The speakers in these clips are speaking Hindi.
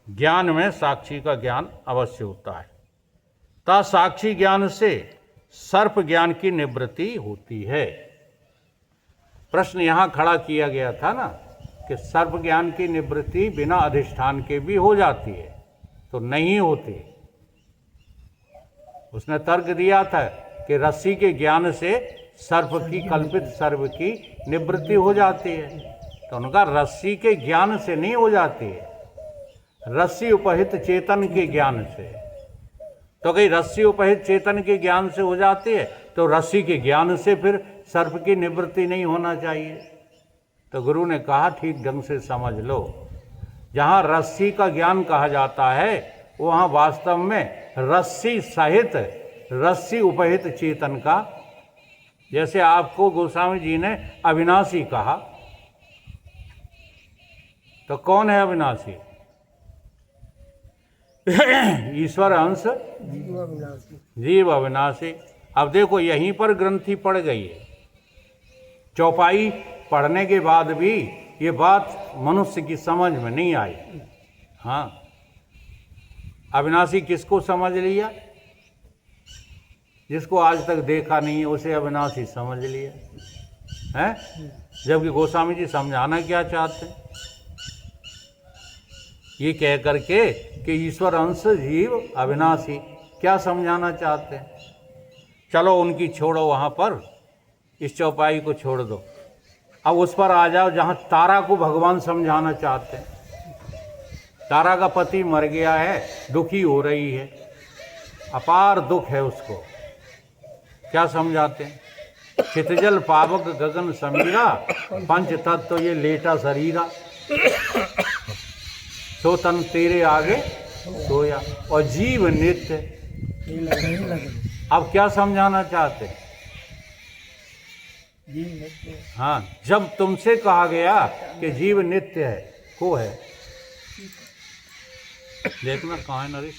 ज्ञान में साक्षी का ज्ञान अवश्य होता है। ता साक्षी ज्ञान से सर्प ज्ञान की निवृत्ति होती है। प्रश्न यहाँ खड़ा किया गया था ना कि सर्प ज्ञान की निवृत्ति बिना अधिष्ठान के भी हो जाती है, तो नहीं होती। उसने तर्क दिया था कि रस्सी के ज्ञान से सर्प की, कल्पित सर्प की निवृत्ति हो जाती है, तो उनका रस्सी के ज्ञान से नहीं हो जाती है, रस्सी उपहित चेतन के ज्ञान से। तो कहीं रस्सी उपहित चेतन के ज्ञान से हो जाती है, तो रस्सी के ज्ञान से फिर सर्प की निवृत्ति नहीं होना चाहिए। तो गुरु ने कहा ठीक ढंग से समझ लो, जहाँ रस्सी का ज्ञान कहा जाता है वहाँ वास्तव में रस्सी सहित, रस्सी उपहित चेतन का, जैसे आपको गोस्वामी जी ने अविनाशी कहा, तो कौन है अविनाशी? ईश्वर अंश जीव अविनाशी। अब देखो यहीं पर ग्रंथि पड़ गई है। चौपाई पढ़ने के बाद भी ये बात मनुष्य की समझ में नहीं आई। हाँ, अविनाशी किसको समझ लिया? जिसको आज तक देखा नहीं है उसे अविनाशी समझ लिया है। जबकि गोस्वामी जी समझाना क्या चाहते हैं? ये कह करके कि ईश्वर अंश जीव अविनाशी, क्या समझाना चाहते हैं? चलो उनकी छोड़ो, वहाँ पर इस चौपाई को छोड़ दो। अब उस पर आ जाओ जहाँ तारा को भगवान समझाना चाहते हैं। तारा का पति मर गया है, दुखी हो रही है, अपार दुख है उसको। क्या समझाते हैं? क्षितिजल पावक गगन समीरा, पंच तत्व ये लेटा शरीरा, सो तन तेरे आगे सोया, और जीव नित्य। अब क्या समझाना चाहते हैं? हाँ, जब तुमसे कहा गया कि जीव नित्य है, को है? देखना कहाँ है नरेश?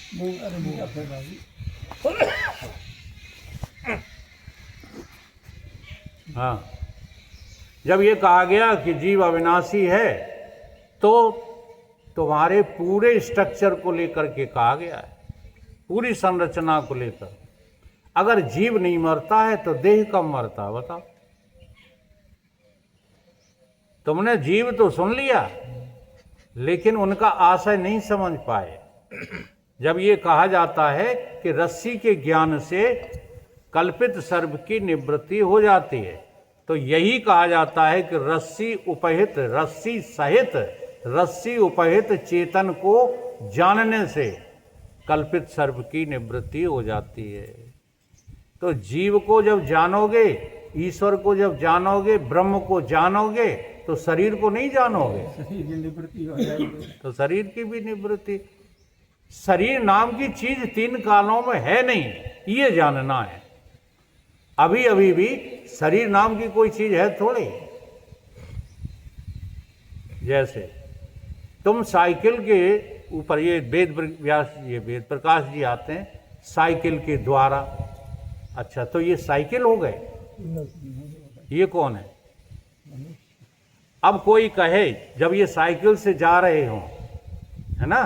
हाँ, जब ये कहा गया कि जीव अविनाशी है, तो तुम्हारे पूरे स्ट्रक्चर को लेकर के कहा गया है, पूरी संरचना को लेकर। अगर जीव नहीं मरता है तो देह कब मरता है बताओ? तुमने जीव तो सुन लिया, लेकिन उनका आशय नहीं समझ पाए। जब ये कहा जाता है कि रस्सी के ज्ञान से कल्पित सर्प की निवृत्ति हो जाती है, तो यही कहा जाता है कि रस्सी उपहित, रस्सी सहित, रस्सी उपहित चेतन को जानने से कल्पित सर्प की निवृत्ति हो जाती है। तो जीव को जब जानोगे, ईश्वर को जब जानोगे, ब्रह्म को जानोगे, तो शरीर को नहीं जानोगे, तो शरीर की भी निवृत्ति। शरीर नाम की चीज तीन कालों में है नहीं, ये जानना है। अभी अभी भी शरीर नाम की कोई चीज है थोड़ी। जैसे तुम साइकिल के ऊपर, ये वेद व्यास, ये वेद प्रकाश जी आते हैं साइकिल के द्वारा। अच्छा, तो ये साइकिल हो गए, ये कौन है? अब कोई कहे, जब ये साइकिल से जा रहे हो, है ना,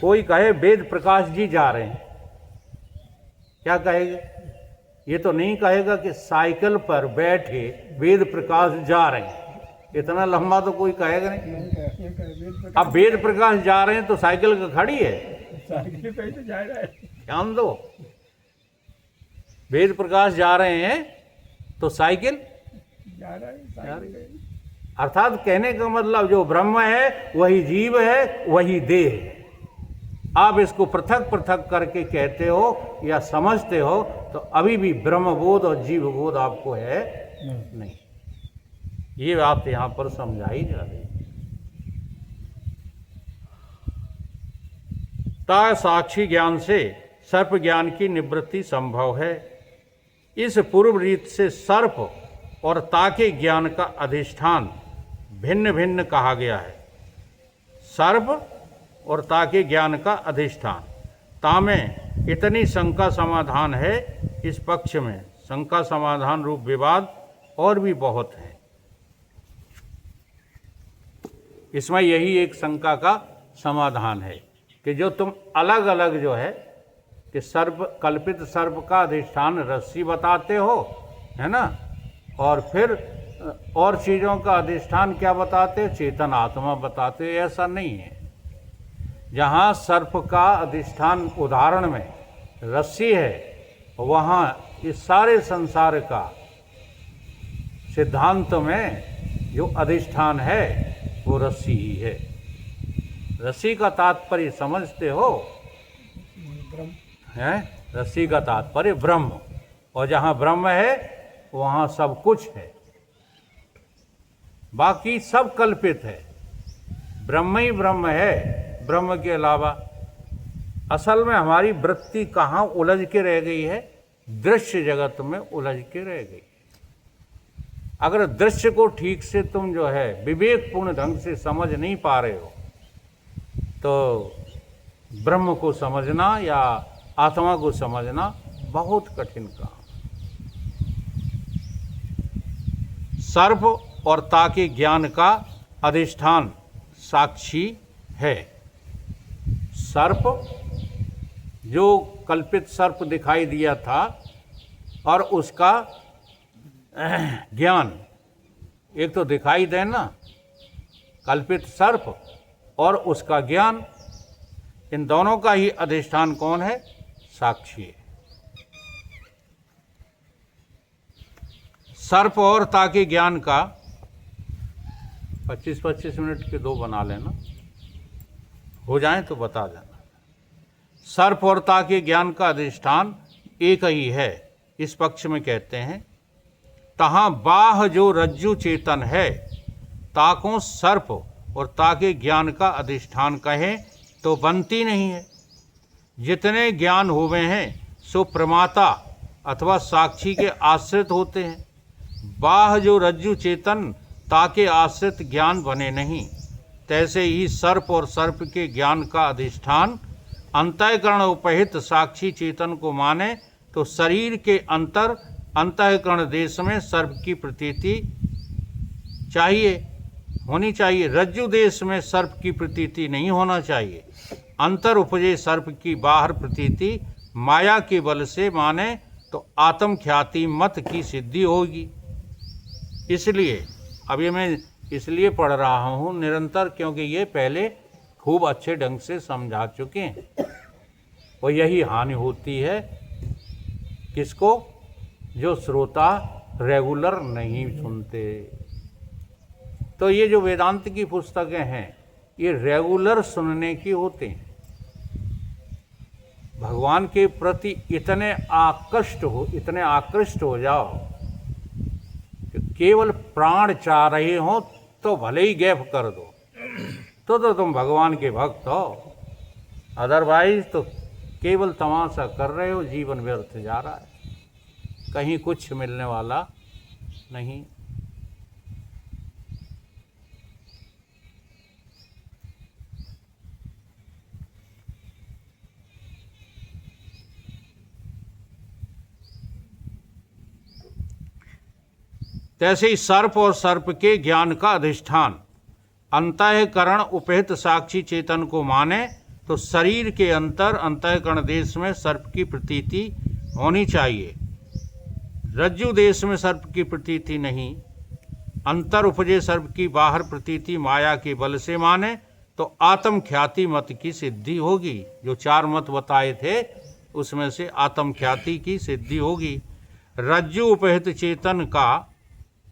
कोई कहे वेद प्रकाश जी जा रहे हैं, क्या कहेगा? ये तो नहीं कहेगा कि साइकिल पर बैठे वेद प्रकाश जा रहे हैं। इतना लंबा तो कोई कहेगा नहीं। अब वेद प्रकाश जा रहे हैं तो साइकिल का खड़ी है, साइकिल पे तो जा रहा है। ध्यान दो, वेद प्रकाश जा रहे हैं तो साइकिल जा रही है। अर्थात कहने का मतलब जो ब्रह्म है वही जीव है, वही देह है। आप इसको पृथक पृथक करके कहते हो या समझते हो तो अभी भी ब्रह्मबोध और जीवबोध आपको है नहीं। ये बात यहां पर समझाई जा रही है। ता साक्षी ज्ञान से सर्प ज्ञान की निवृत्ति संभव है। इस पूर्व रीत से सर्प और ता के ज्ञान का अधिष्ठान भिन्न भिन्न कहा गया है। सर्प और ता के ज्ञान का अधिष्ठान, ता में इतनी शंका समाधान है, इस पक्ष में शंका समाधान रूप विवाद और भी बहुत है। इसमें यही एक शंका का समाधान है। कि जो तुम अलग अलग जो है कि सर्प, कल्पित सर्प का अधिष्ठान रस्सी बताते हो, है ना, और फिर और चीज़ों का अधिष्ठान क्या बताते हो, चेतन आत्मा बताते हो। ऐसा नहीं है। जहाँ सर्प का अधिष्ठान उदाहरण में रस्सी है, वहाँ इस सारे संसार का सिद्धांत में जो अधिष्ठान है वो रस्सी ही है। रस्सी का तात्पर्य समझते हो, है रस्सी का तात्पर्य ब्रह्म, और जहाँ ब्रह्म है वहाँ सब कुछ है, बाकी सब कल्पित है। ब्रह्म ही ब्रह्म है, ब्रह्म के अलावा। असल में हमारी वृत्ति कहाँ उलझ के रह गई है, दृश्य जगत में उलझ के रह गई। अगर दृश्य को ठीक से तुम जो है विवेकपूर्ण ढंग से समझ नहीं पा रहे हो, तो ब्रह्म को समझना या आत्मा को समझना बहुत कठिन काम। सर्प और ताके ज्ञान का अधिष्ठान साक्षी है। सर्प, जो कल्पित सर्प दिखाई दिया था, और उसका ज्ञान, एक तो दिखाई देना कल्पित सर्प और उसका ज्ञान, इन दोनों का ही अधिष्ठान कौन है, साक्षी है। सर्प और ताके ज्ञान का 25-25 मिनट के 2 बना लेना, हो जाए तो बता देना। सर्प और ताके ज्ञान का अधिष्ठान एक ही है, इस पक्ष में कहते हैं। तहाँ बाह जो रज्जु चेतन है, ताकों सर्प और ताके ज्ञान का अधिष्ठान कहें तो बनती नहीं है। जितने ज्ञान हुए हैं सो प्रमाता अथवा साक्षी के आश्रित होते हैं। बाह जो रज्जु चेतन ताके आश्रित ज्ञान बने नहीं, तैसे ही सर्प और सर्प के ज्ञान का अधिष्ठान अंतःकरण उपहित साक्षी चेतन को माने तो शरीर के अंतर अंतःकरण देश में सर्प की प्रतीति होनी चाहिए। रज्जु देश में सर्प की प्रतीति नहीं होना चाहिए। अंतर उपजे सर्प की बाहर प्रतीति माया के बल से माने तो आत्म ख्याति मत की सिद्धि होगी। इसलिए अब ये मैं इसलिए पढ़ रहा हूँ निरंतर, क्योंकि ये पहले खूब अच्छे ढंग से समझा चुके हैं। और यही हानि होती है किसको, जो श्रोता रेगुलर नहीं सुनते। तो ये जो वेदांत की पुस्तकें हैं ये रेगुलर सुनने की होते हैं। भगवान के प्रति इतने आकृष्ट हो जाओ कि केवल प्राण चाह रहे हो तो भले ही गैप कर दो, तो तुम भगवान के भक्त हो। अदरवाइज तो केवल तमाशा कर रहे हो, जीवन व्यर्थ जा रहा है, कहीं कुछ मिलने वाला नहीं। तैसे ही सर्प और सर्प के ज्ञान का अधिष्ठान अंतःकरण उपहित साक्षी चेतन को माने तो शरीर के अंतर अंतःकरण देश में सर्प की प्रतीति होनी चाहिए। रज्जु देश में सर्प की प्रतीति नहीं। अंतर उपजे सर्प की बाहर प्रतीति माया के बल से माने तो आत्म ख्याति मत की सिद्धि होगी। जो 4 मत बताए थे उसमें से आत्म ख्याति की सिद्धि होगी। रज्जु उपहित चेतन का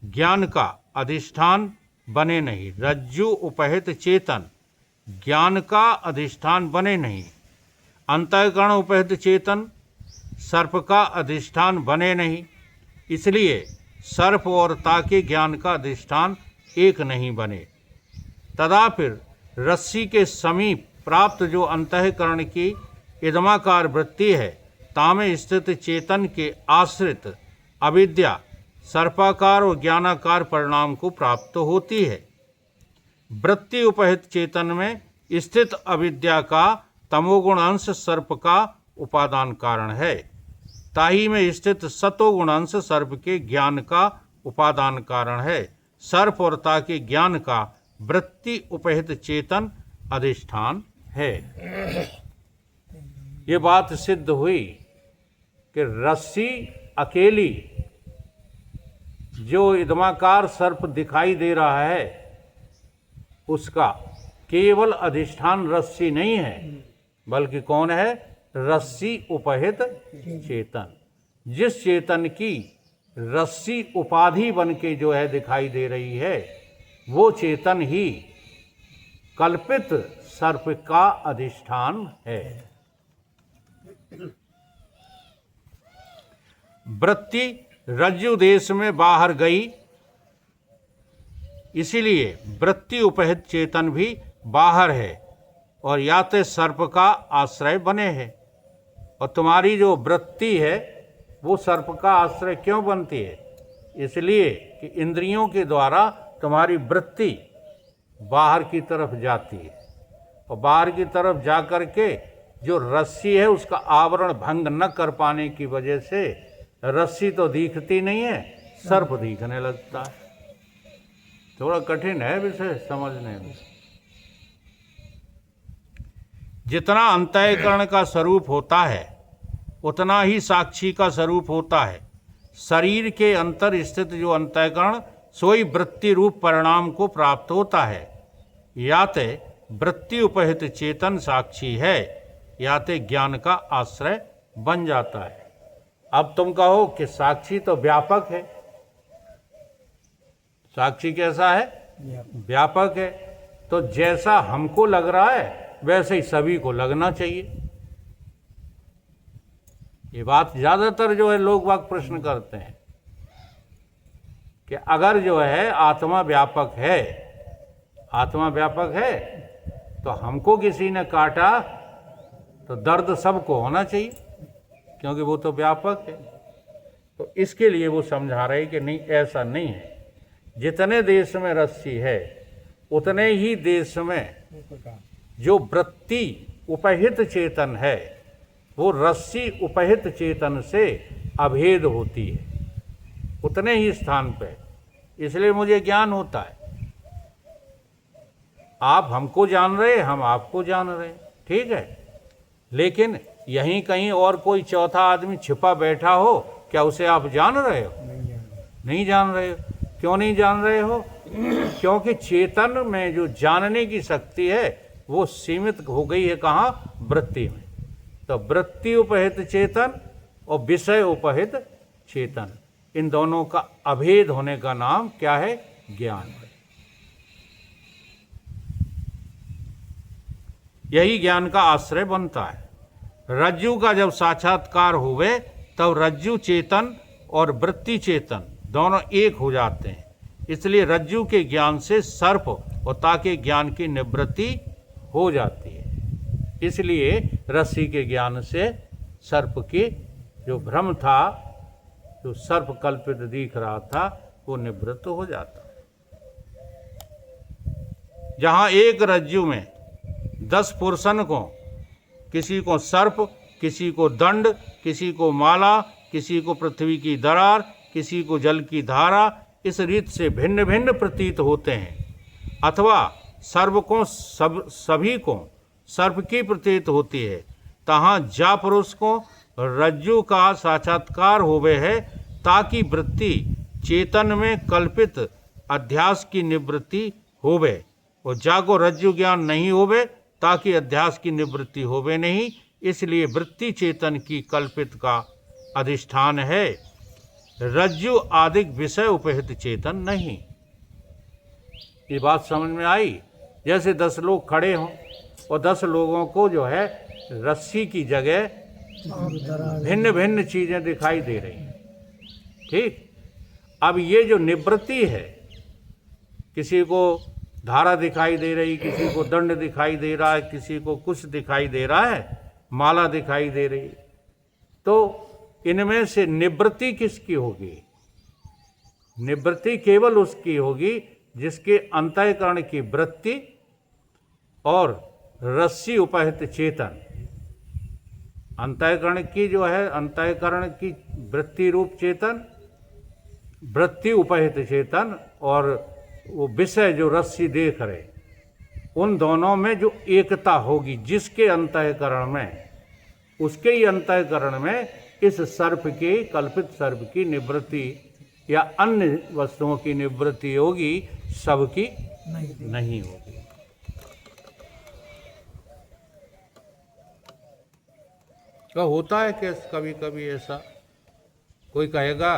ज्ञान का अधिष्ठान बने नहीं। रज्जु उपहित चेतन ज्ञान का अधिष्ठान बने नहीं। अंतःकरण उपहित चेतन सर्प का अधिष्ठान बने नहीं। इसलिए सर्प और ताके ज्ञान का अधिष्ठान एक नहीं बने। तदा फिर रस्सी के समीप प्राप्त जो अंतःकरण की इदमाकार वृत्ति है, तामे स्थित चेतन के आश्रित अविद्या सर्पाकार और ज्ञानाकार परिणाम को प्राप्त होती है। वृत्ति उपहित चेतन में स्थित अविद्या का तमोगुण अंश सर्प का उपादान कारण है। ताही में स्थित सतोगुण अंश सर्प के ज्ञान का उपादान कारण है। सर्प और ताके ज्ञान का वृत्ति उपहित चेतन अधिष्ठान है। ये बात सिद्ध हुई कि रस्सी अकेली जो इदमाकार सर्प दिखाई दे रहा है उसका केवल अधिष्ठान रस्सी नहीं है, बल्कि कौन है? रस्सी उपहित चेतन। जिस चेतन की रस्सी उपाधि बन के जो है दिखाई दे रही है, वो चेतन ही कल्पित सर्प का अधिष्ठान है। वृत्ति रज्जु देश में बाहर गई, इसीलिए वृत्ति उपहित चेतन भी बाहर है और या तो सर्प का आश्रय बने है। और तुम्हारी जो वृत्ति है वो सर्प का आश्रय क्यों बनती है? इसलिए कि इंद्रियों के द्वारा तुम्हारी वृत्ति बाहर की तरफ जाती है और बाहर की तरफ जा कर के जो रस्सी है उसका आवरण भंग न कर पाने की वजह से रस्सी तो दिखती नहीं है, सर्प दिखने लगता है। थोड़ा कठिन है विषय समझने में। जितना अंतःकरण का स्वरूप होता है उतना ही साक्षी का स्वरूप होता है। शरीर के अंतर स्थित जो अंतःकरण सोई वृत्ति रूप परिणाम को प्राप्त होता है। या तो वृत्ति उपहित चेतन साक्षी है या तो ज्ञान का आश्रय बन जाता है। अब तुम कहो कि साक्षी तो व्यापक है। साक्षी कैसा है? व्यापक है। तो जैसा हमको लग रहा है वैसे ही सभी को लगना चाहिए। ये बात ज्यादातर जो है लोग वाक प्रश्न करते हैं कि अगर जो है आत्मा व्यापक है, आत्मा व्यापक है तो हमको किसी ने काटा तो दर्द सबको होना चाहिए, क्योंकि वो तो व्यापक है। तो इसके लिए वो समझा रहे कि नहीं, ऐसा नहीं है। जितने देश में रस्सी है उतने ही देश में जो वृत्ति उपहित चेतन है वो रस्सी उपहित चेतन से अभेद होती है, उतने ही स्थान पे। इसलिए मुझे ज्ञान होता है। आप हमको जान रहे, हम आपको जान रहे, ठीक है। लेकिन यहीं कहीं और कोई चौथा आदमी छिपा बैठा हो, क्या उसे आप जान रहे हो? नहीं जान रहे हो। क्यों नहीं जान रहे हो? क्योंकि चेतन में जो जानने की शक्ति है वो सीमित हो गई है। कहाँ? वृत्ति में। तो वृत्ति उपहित चेतन और विषय उपहित चेतन, इन दोनों का अभेद होने का नाम क्या है? ज्ञान। यही ज्ञान का आश्रय बनता है। रज्जु का जब साक्षात्कार हुए तब रज्जु चेतन और वृत्ति चेतन दोनों एक हो जाते हैं। इसलिए रज्जु के ज्ञान से सर्प और ताके ज्ञान की निवृत्ति हो जाती है। इसलिए रस्सी के ज्ञान से सर्प की जो भ्रम था, जो सर्प कल्पित दिख रहा था, वो निवृत्त हो जाता। जहां एक रज्जु में 10 पुरुषन को, किसी को सर्प, किसी को दंड, किसी को माला, किसी को पृथ्वी की दरार, किसी को जल की धारा, इस रीत से भिन्न भिन्न प्रतीत होते हैं, अथवा सर्व को सभी को सर्प की प्रतीत होती है, तहाँ जा पुरुष को रज्जु का साक्षात्कार होवे है, ताकि वृत्ति चेतन में कल्पित अध्यास की निवृत्ति होवे, और जाको रज्जु ज्ञान नहीं होवे, ताकि अध्यास की निवृत्ति होवे नहीं। इसलिए वृत्ति चेतन की कल्पित का अधिष्ठान है, रज्जु आदिक विषय उपहित चेतन नहीं। ये बात समझ में आई? जैसे 10 लोग खड़े हों और 10 लोगों को जो है रस्सी की जगह भिन्न भिन्न चीजें दिखाई दे रही हैं, ठीक। अब ये जो निवृत्ति है, किसी को धारा दिखाई दे रही, किसी को दंड दिखाई दे रहा है, किसी को कुछ दिखाई दे रहा है, माला दिखाई दे रही, तो इनमें से निवृत्ति किसकी होगी? निवृत्ति केवल उसकी होगी जिसके अंतःकरण की वृत्ति और रस्सी उपहित चेतन, अंतःकरण की जो है, अंतःकरण की वृत्ति रूप चेतन, वृत्ति उपहित चेतन, और वो विषय जो रस्सी देख रहे, उन दोनों में जो एकता होगी, जिसके अंतःकरण में, उसके ही अंतःकरण में इस सर्प की, कल्पित सर्प की निवृत्ति या अन्य वस्तुओं की निवृत्ति होगी, सबकी नहीं होगी। तो होता है कि कभी कभी ऐसा कोई कहेगा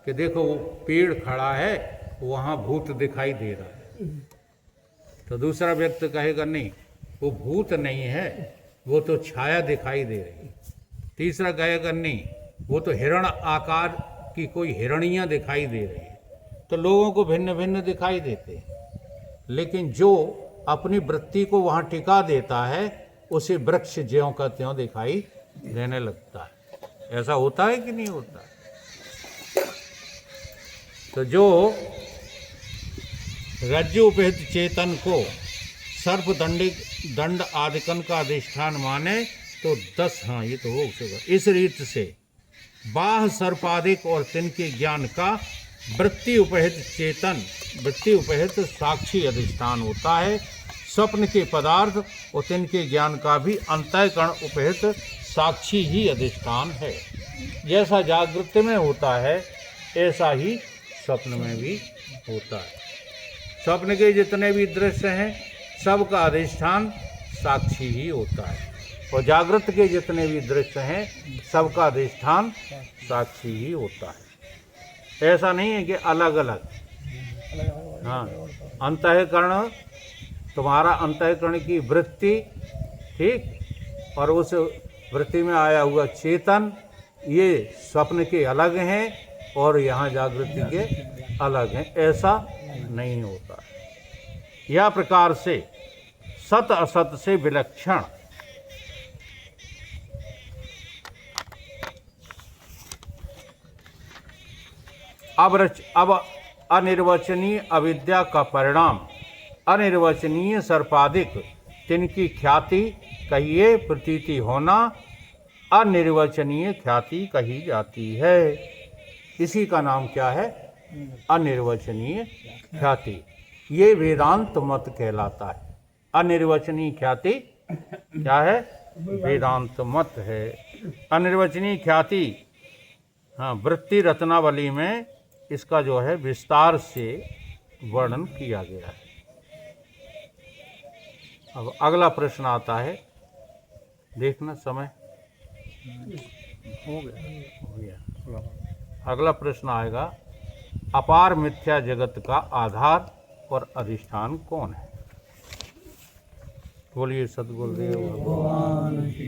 कि देखो वो पेड़ खड़ा है, वहाँ भूत दिखाई दे रहा है, तो दूसरा व्यक्ति कहेगा नहीं वो भूत नहीं है, वो तो छाया दिखाई दे रही। तीसरा कहेगा नहीं वो तो हिरण आकार की कोई हिरणियाँ दिखाई दे रही है। तो लोगों को भिन्न भिन्न दिखाई देते हैं, लेकिन जो अपनी वृत्ति को वहाँ टिका देता है उसे वृक्ष ज्यों का त्यों दिखाई देने लगता है। ऐसा होता है कि नहीं होता? तो जो रज्जु उपहित चेतन को सर्प दंड आदिकन का अधिष्ठान माने तो 10, हाँ ये तो हो सकेगा, इस रीत से बाह सर्पादिक और तिनके ज्ञान का वृत्ति उपहित चेतन, वृत्ति उपहित साक्षी अधिष्ठान होता है। स्वप्न के पदार्थ और तिनके ज्ञान का भी अंतःकरण उपहित साक्षी ही अधिष्ठान है। जैसा जागृत में होता है ऐसा ही स्वप्न में भी होता है। स्वप्न के जितने भी दृश्य हैं सबका अधिष्ठान साक्षी ही होता है, और जागृत के जितने भी दृश्य हैं सबका अधिष्ठान साक्षी ही होता है। ऐसा नहीं है कि अलग अलग। हाँ, अंतःकरण, तुम्हारा अंतःकरण की वृत्ति, ठीक, और उस वृत्ति में आया हुआ चेतन, ये स्वप्न के अलग हैं और यहाँ जागृति के अलग हैं, ऐसा नहीं होता। यह प्रकार से सत असत से विलक्षण अब अनिर्वचनीय अविद्या का परिणाम अनिर्वचनीय सर्पादिक तिनकी ख्याति कहिए प्रतीति होना अनिर्वचनीय ख्याति कही जाती है। इसी का नाम क्या है? अनिर्वचनीय ख्याति। ये वेदांत मत कहलाता है। अनिर्वचनीय ख्याति क्या है? वेदांत मत है। अनिर्वचनीय ख्याति, हाँ, वृत्ति रत्नावली में इसका जो है विस्तार से वर्णन किया गया है। अब अगला प्रश्न आता है, देखना समय हो गया। अगला प्रश्न आएगा, अपार मिथ्या जगत का आधार और अधिष्ठान कौन है? बोलिए सद्गुरुदेव भगवान की